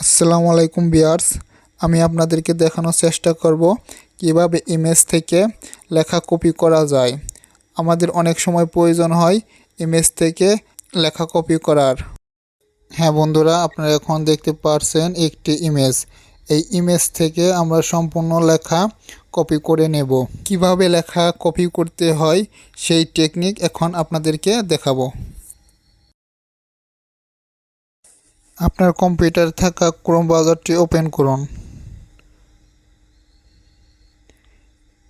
আসসালামু আলাইকুম ভিউয়ার্স, আমি আপনাদেরকে দেখানোর চেষ্টা করব কিভাবে ইমেজ থেকে লেখা কপি করা যায়। আমাদের অনেক সময় প্রয়োজন হয় ইমেজ থেকে লেখা কপি করার। হ্যাঁ বন্ধুরা, আপনারা এখন দেখতে পাচ্ছেন একটি ইমেজ। এই ইমেজ থেকে আমরা সম্পূর্ণ লেখা কপি করে নেব। কিভাবে লেখা কপি করতে হয় সেই টেকনিক এখন আপনাদেরকে দেখাবো। আপনার কম্পিউটারে থাকা ক্রোম ব্রাউজারটি ওপেন করুন।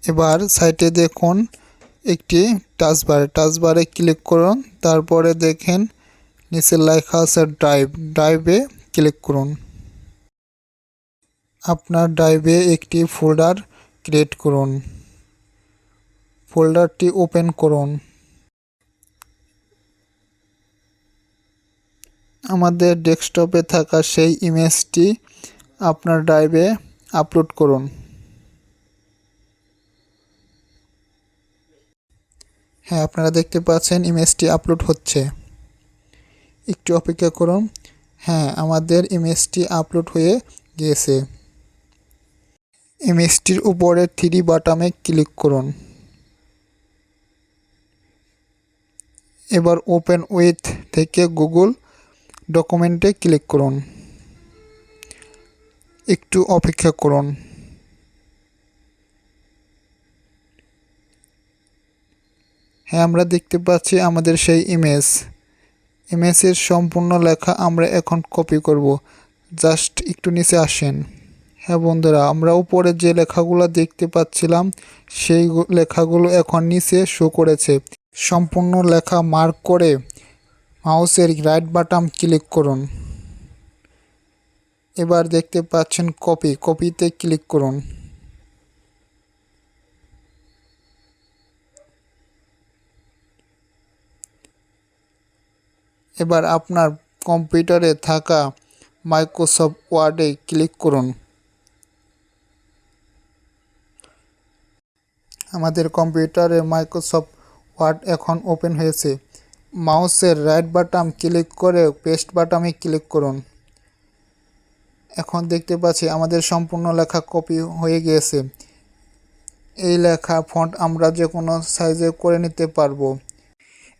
এবার সাইটে দেখুন একটি টাচবারে ক্লিক করুন। তারপরে দেখেন নিচে লেখা আছে ড্রাইভে ক্লিক করুন। আপনার ড্রাইভে একটি ফোল্ডার ক্রিয়েট করুন। ফোল্ডারটি ওপেন করুন। আমাদের ডেস্কটপে থাকা সেই ইমেজটি আপনার ড্রাইভে আপলোড করুন। হ্যাঁ, আপনারা দেখতে পাচ্ছেন ইমেজটি আপলোড হচ্ছে। একটু অপেক্ষা করুন। হ্যাঁ, আমাদের ইমেজটি আপলোড হয়ে গিয়েছে। ইমেজটির উপরে 3 বাটনে ক্লিক করুন। এবার ওপেন উইথ থেকে গুগল ডকুমেন্টে ক্লিক করুন। একটু অপেক্ষা করুন। হ্যাঁ, আমরা দেখতে পাচ্ছি আমাদের সেই ইমেজের সম্পূর্ণ লেখা আমরা এখন কপি করব। জাস্ট একটু নিচে আসেন। হ্যাঁ বন্ধুরা, আমরা উপরে যে লেখাগুলো দেখতে পাচ্ছিলাম সেই লেখাগুলো এখন নিচে শো করেছে। সম্পূর্ণ লেখা মার্ক করে মাউসের রাইট বাটন ক্লিক করুন। এবার দেখতে পাচ্ছেন কপিতে ক্লিক করুন। এবার আপনার কম্পিউটারে থাকা মাইক্রোসফট ওয়ার্ডে ক্লিক করুন। আমাদের কম্পিউটারে মাইক্রোসফট ওয়ার্ড এখন ওপেন হয়েছে। মাউসের রাইট বাটন ক্লিক করে পেস্ট বাটনে ক্লিক করুন। এখন দেখতে পাচ্ছি আমাদের সম্পূর্ণ লেখা কপি হয়ে গিয়েছে। এই লেখা ফন্ট আমরা যে কোনো সাইজে করে নিতে পারবো।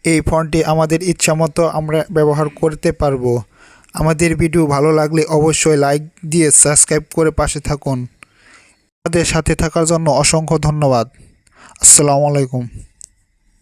এই ফন্টটি আমাদের ইচ্ছামতো আমরা ব্যবহার করতে পারবো। আমাদের ভিডিও ভালো লাগলে অবশ্যই লাইক দিয়ে সাবস্ক্রাইব করে পাশে থাকুন। আমাদের সাথে থাকার জন্য অসংখ্য ধন্যবাদ। আসসালামু আলাইকুম।